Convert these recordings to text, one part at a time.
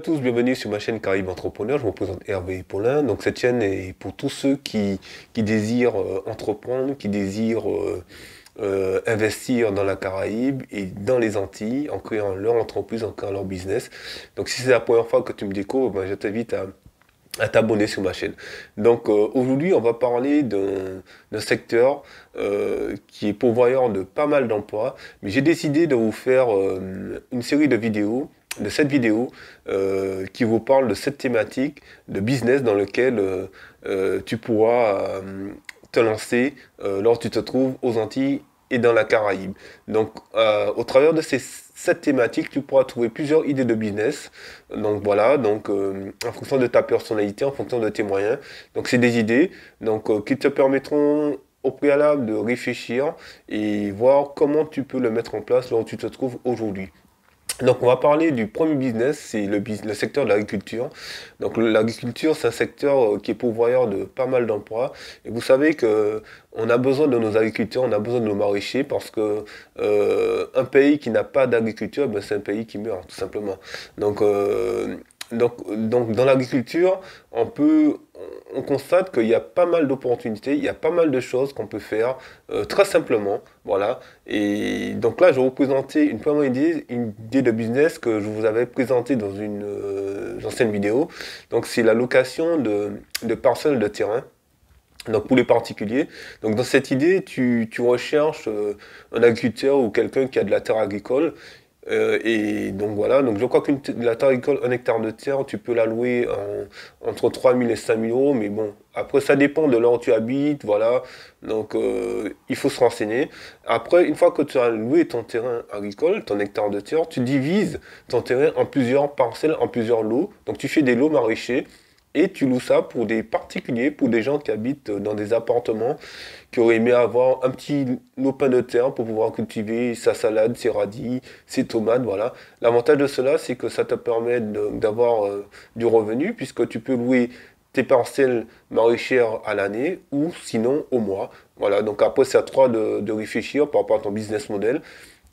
tous, bienvenue sur ma chaîne Caraïbes Entrepreneur. Je me présente Hervé Paulin. Donc cette chaîne est pour tous ceux qui désirent entreprendre, qui désirent investir dans la Caraïbe et dans les Antilles en créant leur entreprise, en créant leur business. Donc si c'est la première fois que tu me découvres, ben, je t'invite à t'abonner sur ma chaîne. Donc aujourd'hui, on va parler d'un secteur qui est pourvoyeur de pas mal d'emplois, mais j'ai décidé de vous faire une série de vidéos, de 7 vidéos qui vous parlent de cette thématique de business dans lequel tu pourras te lancer lorsque tu te trouves aux Antilles et dans la Caraïbe. Donc, au travers de ces 7 thématiques, tu pourras trouver plusieurs idées de business. Donc voilà, donc en fonction de ta personnalité, en fonction de tes moyens. Donc c'est des idées qui te permettront au préalable de réfléchir et voir comment tu peux le mettre en place là où tu te trouves aujourd'hui. Donc on va parler du premier business, c'est le secteur de l'agriculture. Donc l'agriculture, c'est un secteur qui est pourvoyeur de pas mal d'emplois. Et vous savez que on a besoin de nos agriculteurs, on a besoin de nos maraîchers parce que un pays qui n'a pas d'agriculture, ben, c'est un pays qui meurt tout simplement. Donc dans l'agriculture, on constate qu'il y a pas mal d'opportunités, il y a pas mal de choses qu'on peut faire très simplement, voilà. Et donc là, je vais vous présenter une idée de business que je vous avais présentée dans une ancienne vidéo. Donc c'est la location de parcelles de terrain. Donc pour les particuliers, donc dans cette idée, tu recherches un agriculteur ou quelqu'un qui a de la terre agricole. Et donc voilà, donc je crois la terre agricole, un hectare de terre, tu peux la louer entre 3 000 et 5 000 euros, mais bon, après ça dépend de là où tu habites, voilà, donc il faut se renseigner. Après, une fois que tu as loué ton terrain agricole, ton hectare de terre, tu divises ton terrain en plusieurs parcelles, en plusieurs lots, donc tu fais des lots maraîchers. Et tu loues ça pour des particuliers, pour des gens qui habitent dans des appartements, qui auraient aimé avoir un petit lopin de terre pour pouvoir cultiver sa salade, ses radis, ses tomates, voilà. L'avantage de cela, c'est que ça te permet d'avoir du revenu, puisque tu peux louer tes parcelles maraîchères à l'année ou sinon au mois. Voilà, donc après, c'est à toi de réfléchir par rapport à ton business model.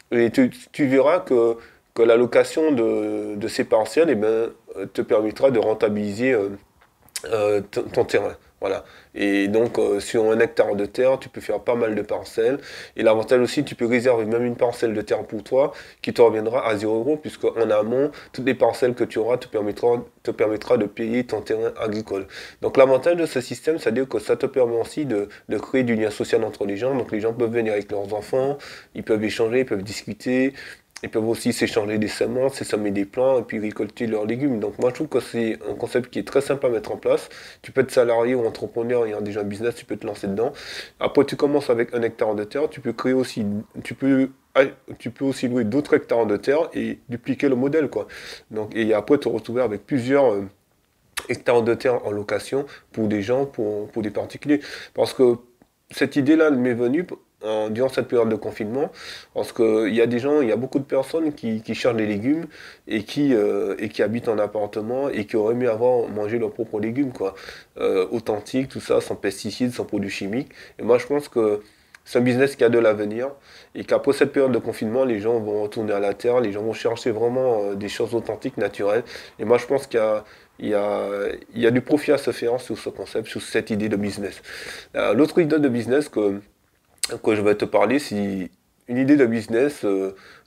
Et tu verras que la location de ces parcelles eh ben, te permettra de rentabiliser ton terrain. Voilà. Et donc, sur un hectare de terre, tu peux faire pas mal de parcelles. Et l'avantage aussi, tu peux réserver même une parcelle de terre pour toi qui te reviendra à 0 euros, puisque en amont, toutes les parcelles que tu auras te permettra de payer ton terrain agricole. Donc, l'avantage de ce système, c'est-à-dire que ça te permet aussi de créer du lien social entre les gens. Donc, les gens peuvent venir avec leurs enfants, ils peuvent échanger, ils peuvent discuter. Ils peuvent aussi s'échanger des semences, s'ésemer des plants et puis récolter leurs légumes. Donc moi je trouve que c'est un concept qui est très simple à mettre en place. Tu peux être salarié ou entrepreneur ayant déjà un business, tu peux te lancer dedans. Après tu commences avec un hectare de terre, tu peux, tu peux aussi louer d'autres hectares de terre et dupliquer le modèle quoi. Donc et après te retrouver avec plusieurs hectares de terre en location pour des gens, pour des particuliers. Parce que cette idée-là m'est venue durant cette période de confinement, parce qu'il y a des gens, il y a beaucoup de personnes qui cherchent des légumes et qui habitent en appartement et qui auraient aimé avoir mangé leurs propres légumes, quoi. Authentiques, tout ça, sans pesticides, sans produits chimiques. Et moi, je pense que c'est un business qui a de l'avenir et qu'après cette période de confinement, les gens vont retourner à la terre, les gens vont chercher vraiment des choses authentiques, naturelles. Et moi, je pense qu'il y a du profit à se faire sur ce concept, sur cette idée de business. L'autre idée de business que je vais te parler, c'est une idée de business,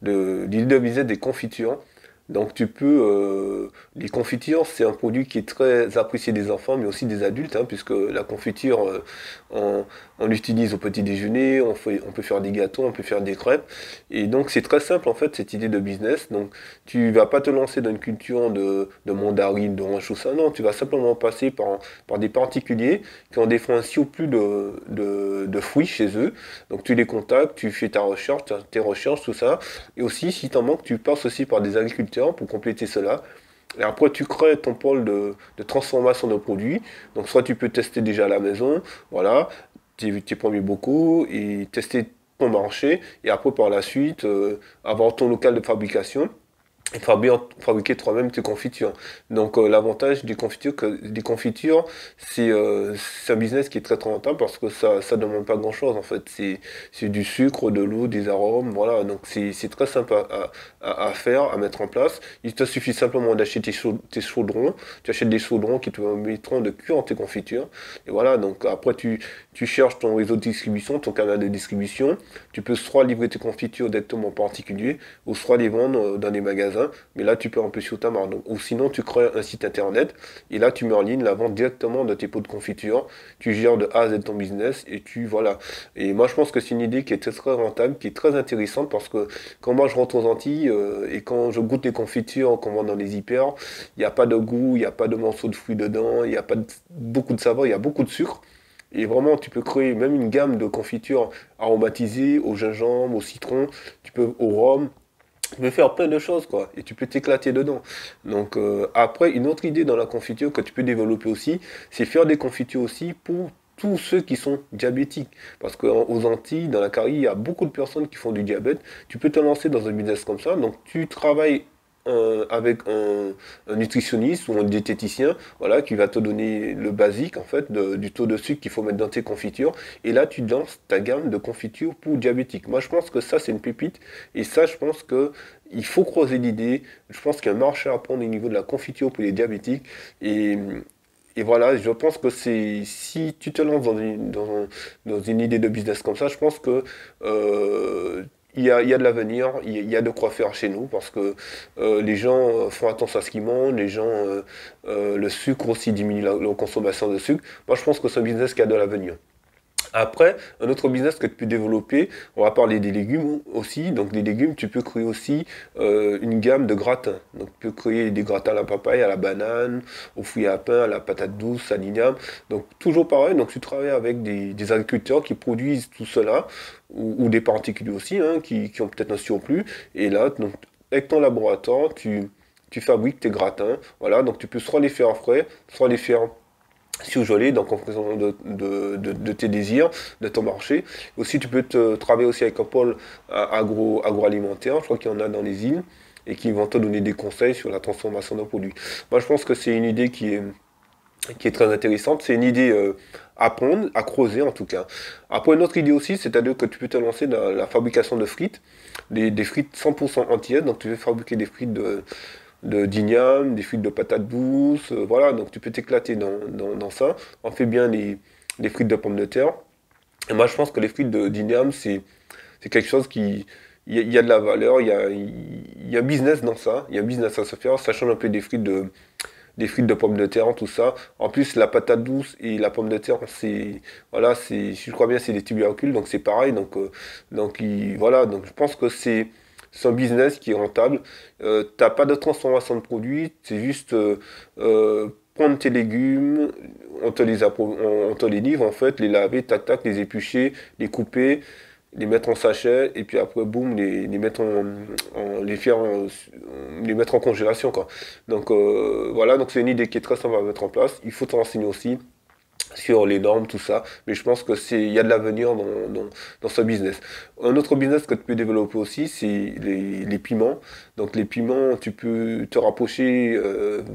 l'idée de business des confitures. Donc tu peux, les confitures, c'est un produit qui est très apprécié des enfants, mais aussi des adultes, hein, puisque la confiture, on l'utilise au petit déjeuner, on peut faire des gâteaux, on peut faire des crêpes, et donc c'est très simple en fait cette idée de business. Donc tu vas pas te lancer dans une culture de mandarine, d'orange ou ça, non, tu vas simplement passer par des particuliers qui ont des fonds ainsi ou plus de fruits chez eux. Donc tu les contactes, tu fais tes recherches, tout ça, et aussi si t'en manques, tu passes aussi par des agriculteurs pour compléter cela. Et après, tu crées ton pôle de transformation de produits. Donc, soit tu peux tester déjà à la maison, voilà, tes premiers bocaux et tester ton marché. Et après, par la suite, avoir ton local de fabrication et fabriquer toi-même tes confitures. Donc l'avantage des confitures, c'est un business qui est très très rentable parce que ça demande pas grand-chose en fait. C'est du sucre, de l'eau, des arômes, voilà. Donc c'est très simple à faire, à mettre en place. Il te suffit simplement d'acheter tes chaudrons. Tu achètes des chaudrons qui te permettront de cuire tes confitures. Et voilà, donc après tu cherches ton réseau de distribution, ton canal de distribution. Tu peux soit livrer tes confitures directement en particulier, ou soit les vendre dans des magasins, mais là tu peux un peu sur ta marque. Ou sinon tu crées un site internet et là tu mets en ligne la vente directement de tes pots de confiture, tu gères de A à Z ton business et tu voilà. Et moi je pense que c'est une idée qui est très, très rentable, qui est très intéressante parce que quand moi je rentre aux Antilles et quand je goûte les confitures qu'on vend dans les hyper, il n'y a pas de goût, il n'y a pas de morceaux de fruits dedans, il n'y a pas beaucoup de saveur, il y a beaucoup de sucre. Et vraiment, tu peux créer même une gamme de confitures aromatisées au gingembre, au citron, tu peux au rhum, tu peux faire plein de choses, quoi, et tu peux t'éclater dedans. Donc, après, une autre idée dans la confiture que tu peux développer aussi, c'est faire des confitures aussi pour tous ceux qui sont diabétiques. Parce qu'aux Antilles, dans la Caraïbe, il y a beaucoup de personnes qui font du diabète. Tu peux te lancer dans un business comme ça. Donc, tu travailles avec un nutritionniste ou un diététicien, voilà, qui va te donner le basique, en fait, du taux de sucre qu'il faut mettre dans tes confitures. Et là, tu lances ta gamme de confitures pour diabétiques. Moi, je pense que ça, c'est une pépite. Et ça, je pense que il faut croiser l'idée. Je pense qu'il y a un marché à prendre au niveau de la confiture pour les diabétiques. Et, et voilà, je pense que c'est si tu te lances dans une idée de business comme ça, je pense que il y a de l'avenir, il y a de quoi faire chez nous parce que les gens font attention à ce qu'ils mangent, les gens, le sucre aussi diminue la consommation de sucre. Moi, je pense que c'est un business qui a de l'avenir. Après, un autre business que tu peux développer, on va parler des légumes aussi. Donc, des légumes, tu peux créer aussi une gamme de gratins. Donc, tu peux créer des gratins à la papaye, à la banane, aux fruits à pain, à la patate douce, à l'igname. Donc, toujours pareil. Donc, tu travailles avec des agriculteurs qui produisent tout cela, ou des particuliers aussi, hein, qui ont peut-être un surplus. Et là, donc, avec ton laboratoire, tu fabriques tes gratins. Voilà, donc tu peux soit les faire frais, soit les faire surgelé, donc en fonction de tes désirs, de ton marché. Aussi, tu peux te travailler aussi avec un pôle agroalimentaire, je crois qu'il y en a dans les îles, et qui vont te donner des conseils sur la transformation d'un produit. Moi, je pense que c'est une idée qui est très intéressante. C'est une idée à prendre, à creuser en tout cas. Après, une autre idée aussi, c'est-à-dire que tu peux te lancer dans la fabrication de frites, des frites 100% entières. Donc, tu veux fabriquer des frites d'igname, des frites de patates douces, voilà, donc tu peux t'éclater dans ça. On fait bien les frites de pommes de terre. Et moi, je pense que les frites d'igname, c'est quelque chose qui... Il y a de la valeur, il y a un business dans ça, il y a un business à se faire, sachant un peu des frites de pommes de terre, tout ça. En plus, la patate douce et la pomme de terre, voilà, si je crois bien, c'est des tubercules, donc c'est pareil. Voilà, donc je pense que c'est un business qui est rentable. T'as pas de transformation de produits, c'est juste prendre tes légumes, on te les livre en fait, les laver, tac tac, les éplucher, les couper, les mettre en sachet et puis après boum les mettre les mettre en congélation quoi. Donc voilà, donc c'est une idée qui est très simple à mettre en place. Il faut te renseigner aussi sur les normes, tout ça. Mais je pense que il y a de l'avenir dans ce business. Un autre business que tu peux développer aussi, c'est les piments. Donc les piments, tu peux te rapprocher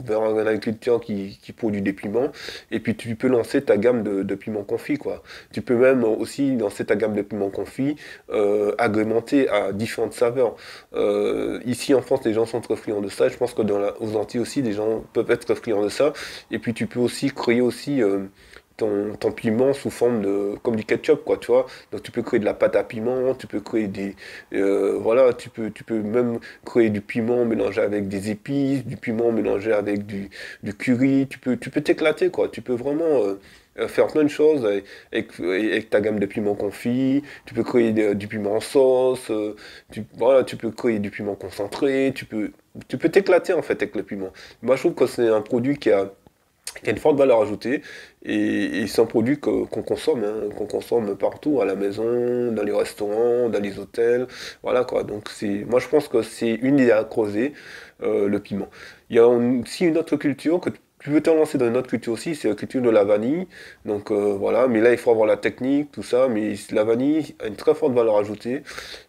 vers un agriculteur qui produit des piments. Et puis tu peux lancer ta gamme de piments confits, quoi. Tu peux même aussi lancer ta gamme de piments confits, agrémentés à différentes saveurs. Ici en France, les gens sont très friands de ça. Je pense que aux Antilles aussi, les gens peuvent être très friands de ça. Et puis tu peux aussi créer aussi ton piment sous forme comme du ketchup quoi tu vois, donc tu peux créer de la pâte à piment, tu peux créer voilà, tu peux même créer du piment mélangé avec des épices, du piment mélangé avec du curry, tu peux t'éclater quoi, tu peux vraiment faire plein de choses avec ta gamme de piments confits, tu peux créer du piment en sauce, voilà, tu peux créer du piment concentré, tu peux t'éclater en fait avec le piment. Moi je trouve que c'est un produit qui a une forte valeur ajoutée et c'est un produit qu'on consomme, hein, qu'on consomme partout, à la maison, dans les restaurants, dans les hôtels, voilà quoi. Donc moi je pense que c'est une idée à creuser, le piment. Il y a aussi une autre culture tu veux te lancer dans une autre culture aussi, c'est la culture de la vanille. Donc voilà, mais là il faut avoir la technique, tout ça. Mais la vanille a une très forte valeur ajoutée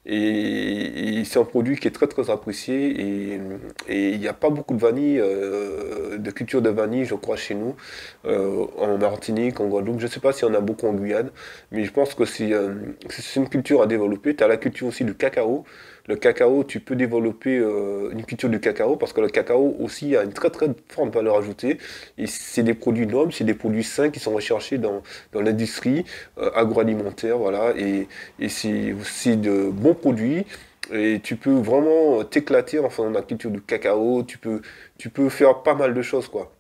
et c'est un produit qui est très très apprécié. Et il n'y a pas beaucoup de vanille, de culture de vanille, je crois, chez nous, en Martinique, en Guadeloupe. Je ne sais pas s'il y en a beaucoup en Guyane, mais je pense que c'est une culture à développer. Tu as la culture aussi du cacao. Le cacao, tu peux développer une culture du cacao parce que le cacao aussi a une très très forte valeur ajoutée. Et c'est des produits nobles, c'est des produits sains qui sont recherchés dans l'industrie agroalimentaire, voilà. Et c'est aussi de bons produits. Et tu peux vraiment t'éclater en faisant la culture du cacao. Tu peux faire pas mal de choses, quoi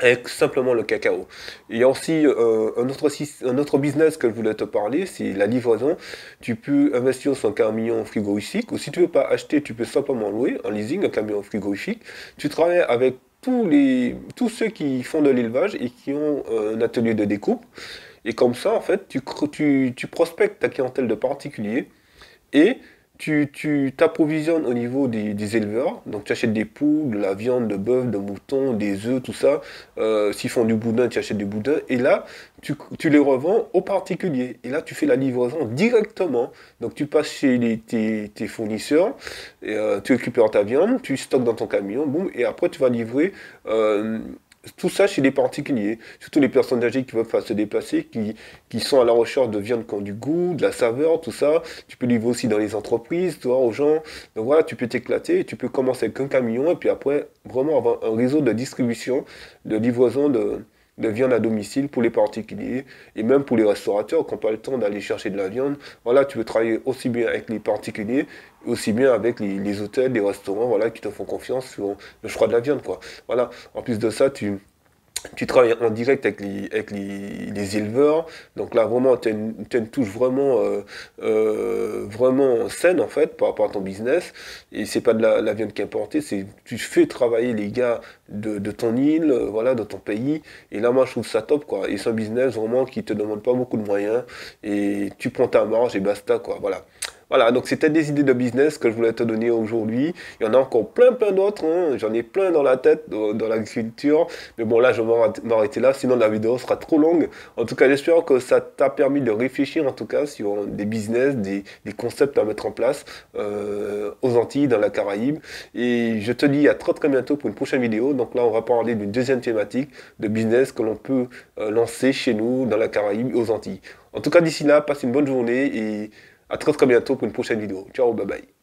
avec simplement le cacao. Il y a aussi un autre business que je voulais te parler, c'est la livraison. Tu peux investir sur un camion frigorifique, ou si tu veux pas acheter, tu peux simplement louer en leasing un camion frigorifique. Tu travailles avec tous ceux qui font de l'élevage et qui ont un atelier de découpe. Et comme ça, en fait, tu prospectes ta clientèle de particuliers et tu t'approvisionnes au niveau des éleveurs, donc tu achètes des poules, de la viande, de bœuf, de mouton, des œufs, tout ça. S'ils font du boudin, tu achètes du boudin. Et là, tu les revends aux particuliers. Et là, tu fais la livraison directement. Donc tu passes chez tes fournisseurs, et, tu récupères ta viande, tu stockes dans ton camion, boum, et après tu vas livrer. Tout ça chez les particuliers, surtout les personnes âgées qui veulent pas se déplacer, qui sont à la recherche de viande qui ont du goût, de la saveur, tout ça. Tu peux livrer aussi dans les entreprises, toi, aux gens. Donc voilà, tu peux t'éclater, tu peux commencer avec un camion et puis après, vraiment avoir un réseau de distribution, de livraison de viande à domicile pour les particuliers et même pour les restaurateurs qui n'ont pas le temps d'aller chercher de la viande. Voilà, tu peux travailler aussi bien avec les particuliers, aussi bien avec les hôtels, les restaurants, voilà, qui te font confiance sur le choix de la viande, quoi. Voilà. En plus de ça, tu travailles en direct avec les éleveurs. Donc là, vraiment, tu as une touche vraiment saine, en fait, par rapport à ton business. Et c'est pas de la viande qui est importée, tu fais travailler les gars de ton île, voilà, de ton pays. Et là, moi, je trouve ça top, quoi. Et c'est un business vraiment qui te demande pas beaucoup de moyens. Et tu prends ta marge et basta, quoi. Voilà. Voilà, donc c'était des idées de business que je voulais te donner aujourd'hui. Il y en a encore plein d'autres, hein. J'en ai plein dans la tête, dans l'agriculture. Mais bon, là, je vais m'arrêter là, sinon la vidéo sera trop longue. En tout cas, j'espère que ça t'a permis de réfléchir, en tout cas, sur des business, des concepts à mettre en place aux Antilles, dans la Caraïbe. Et je te dis à très très bientôt pour une prochaine vidéo. Donc là, on va parler d'une deuxième thématique de business que l'on peut lancer chez nous, dans la Caraïbe, aux Antilles. En tout cas, d'ici là, passe une bonne journée et à très très bientôt pour une prochaine vidéo. Ciao, bye bye.